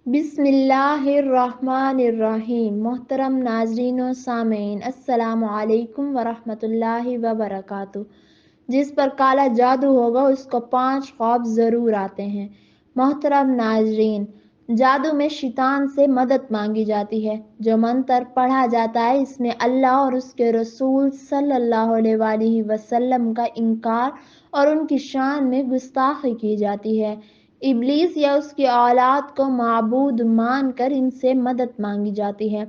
बिस्मिल्लाहिर्रहमानिर्रहीम। मोहतरम नाजरीन और सामीन, अस्सलामु अलैकुम वरहमतुल्लाहि वबरकातुहू। जिस पर काला जादू होगा उसको 5 ख्वाब ज़रूर आते हैं। मोहतरम नाजरीन, जादू में शैतान से मदद मांगी जाती है। जो मंत्र पढ़ा जाता है इसमें अल्लाह और उसके रसूल सल्लल्लाहु अलैहि वसल्लम का इनकार और उनकी शान में गुस्ताखी की जाती है। इब्लीस या उसकी औलाद को माबूद मानकर इनसे मदद मांगी जाती है।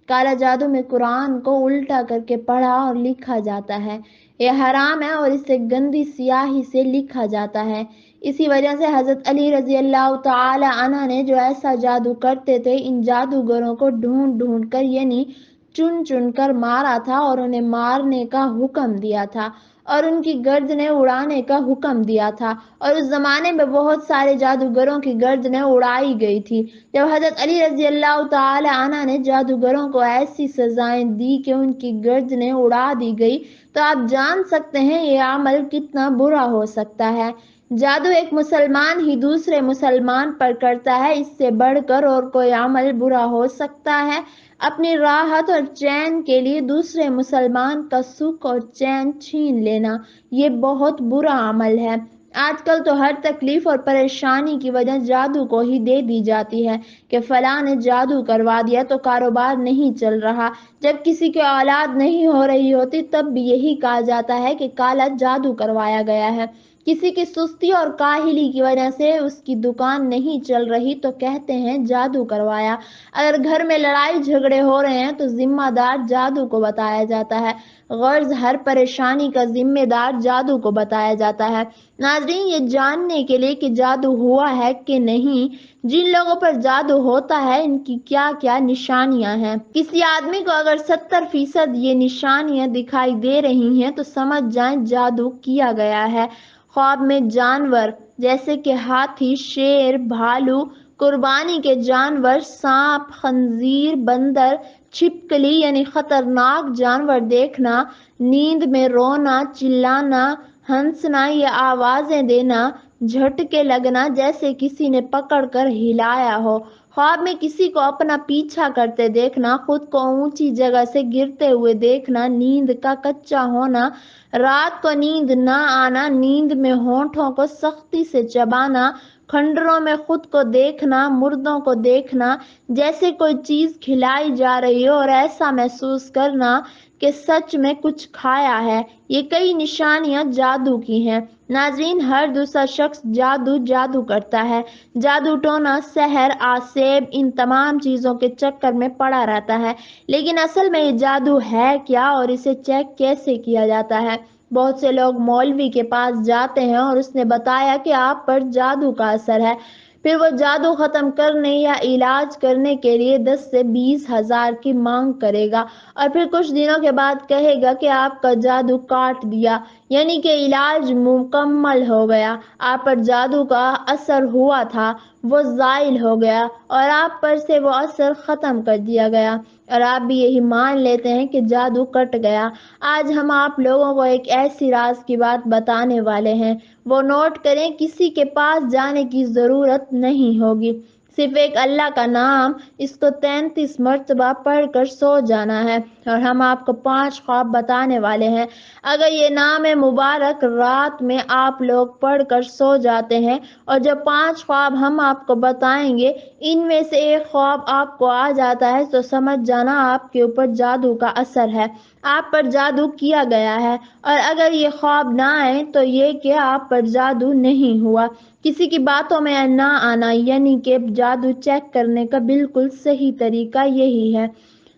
काला जादू में कुरान को उल्टा करके पढ़ा और लिखा जाता है। यह हराम है और इसे गंदी स्याही से लिखा जाता है। इसी वजह से हजरत अली रजी अल्लाह तआला अन्हु ने जो ऐसा जादू करते थे, इन जादूगरों को ढूंढ ढूंढ कर यानी चुन चुन कर मारा था और उन्हें मारने का हुक्म दिया था और उनकी गर्दनें उड़ाने का हुक्म दिया था। और उस जमाने में बहुत सारे जादूगरों की गर्दनें उड़ाई गई थी। जब हजरत अली रजी अल्लाह तआला अन्हु ने जादूगरों को ऐसी सजाएं दी कि उनकी गर्दनें उड़ा दी गई, तो आप जान सकते हैं ये अमल कितना बुरा हो सकता है। जादू एक मुसलमान ही दूसरे मुसलमान पर करता है, इससे बढ़कर और कोई अमल बुरा हो सकता है? अपनी राहत और चैन के लिए दूसरे मुसलमान का सुख और चैन छीन लेना, ये बहुत बुरा अमल है। आजकल तो हर तकलीफ और परेशानी की वजह जादू को ही दे दी जाती है कि फलां ने जादू करवा दिया तो कारोबार नहीं चल रहा। जब किसी की औलाद नहीं हो रही होती तब भी यही कहा जाता है कि काला जादू करवाया गया है। किसी की सुस्ती और काहिली की वजह से उसकी दुकान नहीं चल रही तो कहते हैं जादू करवाया। अगर घर में लड़ाई झगड़े हो रहे हैं तो जिम्मेदार जादू को बताया जाता है। गर्ज हर परेशानी का जिम्मेदार जादू को बताया जाता है। नाजरीन, ये जानने के लिए कि जादू हुआ है कि नहीं, जिन लोगों पर जादू होता है इनकी क्या क्या निशानियां हैं। किसी आदमी को अगर 70% ये निशानियां दिखाई दे रही हैं तो समझ जाएं जादू किया गया है। ख्वाब में जानवर जैसे कि हाथी, शेर, भालू, कुर्बानी के जानवर, सांप, खंजीर, बंदर, छिपकली यानी खतरनाक जानवर देखना, नींद में रोना, चिल्लाना, हंसना या आवाजें देना, झटके लगना जैसे किसी ने पकड़कर हिलाया हो, ख्वाब में किसी को अपना पीछा करते देखना, खुद को ऊंची जगह से गिरते हुए देखना, नींद का कच्चा होना, रात को नींद न आना, नींद में होठों को सख्ती से चबाना, खंडरों में खुद को देखना, मुर्दों को देखना जैसे कोई चीज खिलाई जा रही हो और ऐसा महसूस करना कि सच में कुछ खाया है, ये कई निशानियां जादू की हैं। नाजरीन, हर दूसरा शख्स जादू करता है। जादू टोना, सहर, आसेब, इन तमाम चीजों के चक्कर में पड़ा रहता है। लेकिन असल में ये जादू है क्या और इसे चेक कैसे किया जाता है? बहुत से लोग मौलवी के पास जाते हैं और उसने बताया कि आप पर जादू का असर है। फिर वो जादू खत्म करने या इलाज करने के लिए 10 से 20 हजार की मांग करेगा और फिर कुछ दिनों के बाद कहेगा कि आपका जादू काट दिया, यानी कि इलाज मुकम्मल हो गया। आप पर जादू का असर हुआ था, वो ज़ाइल हो गया और आप पर से वो असर ख़त्म कर दिया गया और आप भी यही मान लेते हैं कि जादू कट गया। आज हम आप लोगों को एक ऐसी राज की बात बताने वाले हैं, वो नोट करें, किसी के पास जाने की ज़रूरत नहीं होगी। सिर्फ एक अल्लाह का नाम, इसको 33 मर्तबा पढ़कर सो जाना है और हम आपको 5 ख्वाब बताने वाले हैं। अगर ये नाम है मुबारक रात में आप लोग पढ़कर सो जाते हैं और जब 5 ख्वाब हम आपको बताएंगे इनमें से एक ख्वाब आपको आ जाता है तो समझ जाना आपके ऊपर जादू का असर है, आप पर जादू किया गया है। और अगर ये ख्वाब ना आए तो ये कि आप पर जादू नहीं हुआ। किसी की बातों में ना आना यानी कि जादू चेक करने का बिल्कुल सही तरीका यही है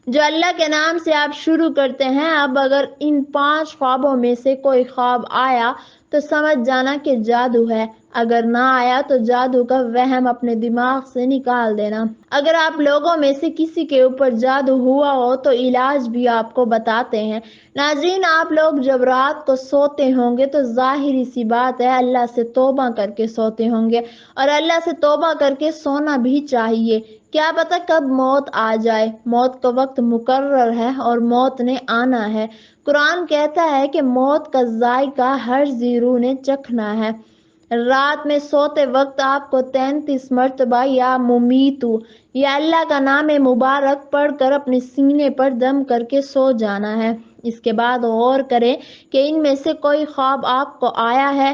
जो अल्लाह के नाम से आप शुरू करते हैं। अब अगर इन 5 ख्वाबों में से कोई ख्वाब आया तो समझ जाना कि जादू है, अगर ना आया तो जादू का वहम अपने दिमाग से निकाल देना। अगर आप लोगों में से किसी के ऊपर जादू हुआ हो तो इलाज भी आपको बताते हैं। नाजरीन, आप लोग जब रात को सोते होंगे तो जाहिर सी बात है अल्लाह से तौबा करके सोते होंगे और अल्लाह से तौबा करके सोना भी चाहिए। क्या पता कब मौत आ जाए, मौत का वक्त मुकर्रर है और मौत ने आना है। कुरान कहता है कि मौत का जायका हर जीरू ने चखना है। رات میں سوتے وقت آپ کو 33 مرتبہ یا ممیتو یا اللہ کا نام مبارک پڑھ کر اپنے سینے پر دم کر کے سو جانا ہے۔ اس کے بعد غور کریں کہ ان میں سے کوئی خواب آپ کو آیا ہے۔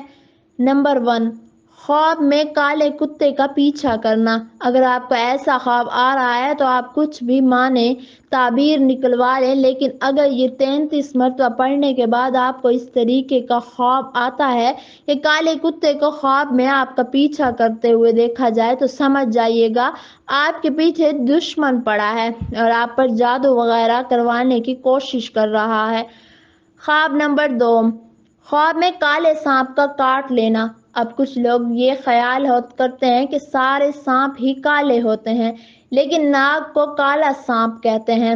نمبر 1، خواب میں کالے کتے کا پیچھا کرنا۔ اگر آپ کو ایسا خواب آ رہا ہے تو آپ کچھ بھی معنی تعبیر نکلوا لیں، لیکن اگر یہ 33 مرتبہ پڑھنے کے بعد آپ کو اس طریقے کا خواب آتا ہے کہ کالے کتے کو خواب میں آپ کا پیچھا کرتے ہوئے دیکھا جائے تو سمجھ جائیے گا آپ کے پیچھے دشمن پڑا ہے اور آپ پر جادو وغیرہ کروانے کی کوشش کر رہا ہے۔ خواب نمبر 2، خواب میں کالے سانپ کا کاٹ لینا۔ اب کچھ لوگ یہ خیال کرتے ہیں کہ سارے سانپ ہی کالے ہوتے ہیں، لیکن ناگ کو کالا سانپ کہتے ہیں،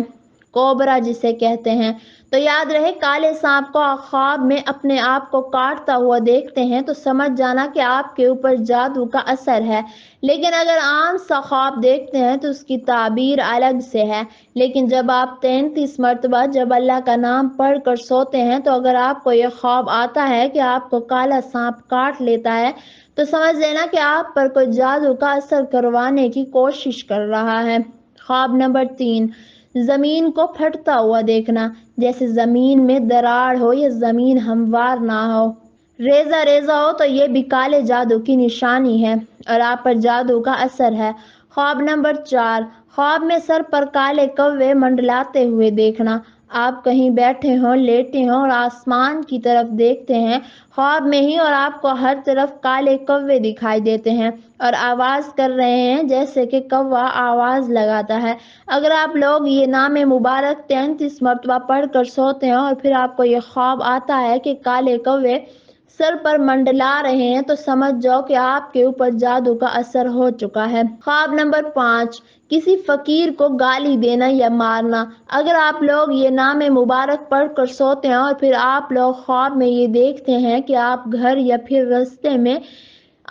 کوبرا جسے کہتے ہیں۔ تو یاد رہے، کالے سانپ کو خواب میں اپنے آپ کو کاٹتا ہوا دیکھتے ہیں تو سمجھ جانا کہ آپ کے اوپر جادو کا اثر ہے، لیکن اگر عام سا خواب دیکھتے ہیں تو اس کی تعبیر الگ سے ہے۔ لیکن جب آپ 33 مرتبہ جب اللہ کا نام پڑھ کر سوتے ہیں تو اگر آپ کو یہ خواب آتا ہے کہ آپ کو کالا سانپ کاٹ لیتا ہے تو سمجھ لینا کہ آپ پر کوئی جادو کا اثر کروانے کی کوشش کر رہا ہے۔ خواب نمبر 3، زمین کو پھٹتا ہوا دیکھنا، جیسے زمین میں دراڑ ہو یا زمین ہموار نہ ہو، ریزہ ریزہ ہو، تو یہ بھی کالے جادو کی نشانی ہے اور آپ پر جادو کا اثر ہے۔ خواب نمبر 4، خواب میں سر پر کالے کوے منڈلاتے ہوئے دیکھنا۔ آپ کہیں بیٹھے ہوں، لیٹے ہوں اور آسمان کی طرف دیکھتے ہیں خواب میں ہی، اور آپ کو ہر طرف کالے کوے دکھائی دیتے ہیں اور آواز کر رہے ہیں جیسے کہ کوا آواز لگاتا ہے۔ اگر آپ لوگ یہ نام مبارک 33 مرتبہ پڑھ کر سوتے ہیں اور پھر آپ کو یہ خواب آتا ہے کہ کالے کوے سر پر منڈلا رہے ہیں تو سمجھ جاؤ کہ آپ کے اوپر جادو کا اثر ہو چکا ہے۔ خواب نمبر 5، کسی فقیر کو گالی دینا یا مارنا۔ اگر آپ لوگ یہ نام مبارک پڑھ کر سوتے ہیں اور پھر آپ لوگ خواب میں یہ دیکھتے ہیں کہ آپ گھر یا پھر راستے میں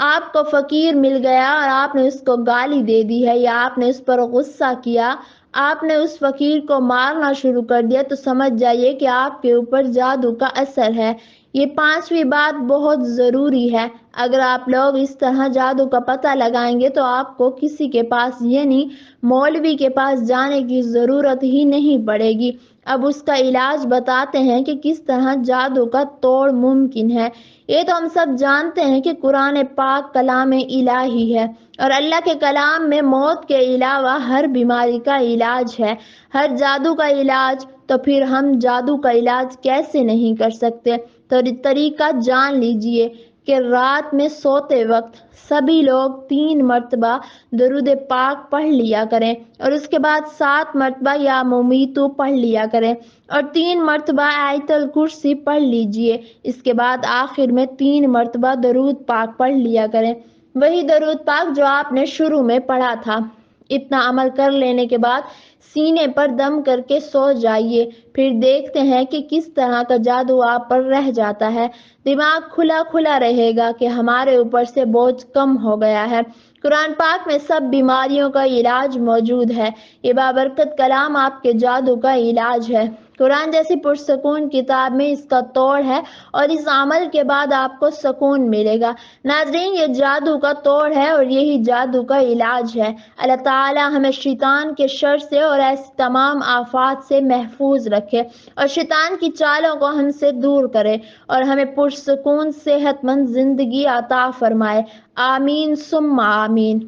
آپ کو فقیر مل گیا اور آپ نے اس کو گالی دے دی ہے یا آپ نے اس پر غصہ کیا، آپ نے اس فقیر کو مارنا شروع کر دیا، تو سمجھ جائیے کہ آپ کے اوپر جادو کا اثر ہے۔ یہ 5ویں بات بہت ضروری ہے۔ اگر آپ لوگ اس طرح جادو کا پتہ لگائیں گے تو آپ کو کسی کے پاس یعنی مولوی کے پاس جانے کی ضرورت ہی نہیں پڑے گی۔ اب اس کا علاج بتاتے ہیں کہ کس طرح جادو کا توڑ ممکن ہے۔ یہ تو ہم سب جانتے ہیں کہ قرآن پاک کلام الہی ہے اور اللہ کے کلام میں موت کے علاوہ ہر بیماری کا علاج ہے، ہر جادو کا علاج۔ تو پھر ہم جادو کا علاج کیسے نہیں کر سکتے؟ تو طریقہ جان لیجئے کہ رات میں سوتے وقت سبھی لوگ 3 مرتبہ درود پاک پڑھ لیا کریں اور اس کے بعد 7 مرتبہ یا ممیتو پڑھ لیا کریں اور 3 مرتبہ آیت الکرسی پڑھ لیجئے۔ اس کے بعد آخر میں 3 مرتبہ درود پاک پڑھ لیا کریں، وہی درود پاک جو آپ نے شروع میں پڑھا تھا۔ اتنا عمل کر لینے کے بعد سینے پر دم کر کے سو جائیے، پھر دیکھتے ہیں کہ کس طرح کا جادو آپ پر رہ جاتا ہے۔ دماغ کھلا کھلا رہے گا کہ ہمارے اوپر سے بوجھ کم ہو گیا ہے۔ قرآن پاک میں سب بیماریوں کا علاج موجود ہے۔ یہ بابرکت کلام آپ کے جادو کا علاج ہے۔ قرآن جیسی پرسکون کتاب میں اس کا توڑ ہے اور اس عمل کے بعد آپ کو سکون ملے گا۔ ناظرین، یہ جادو کا توڑ ہے اور یہی جادو کا علاج ہے۔ اللہ تعالی ہمیں شیطان کے شر سے اور ایسی تمام آفات سے محفوظ رکھے اور شیطان کی چالوں کو ہم سے دور کرے اور ہمیں پرسکون صحت مند زندگی عطا فرمائے۔ آمین ثم آمین۔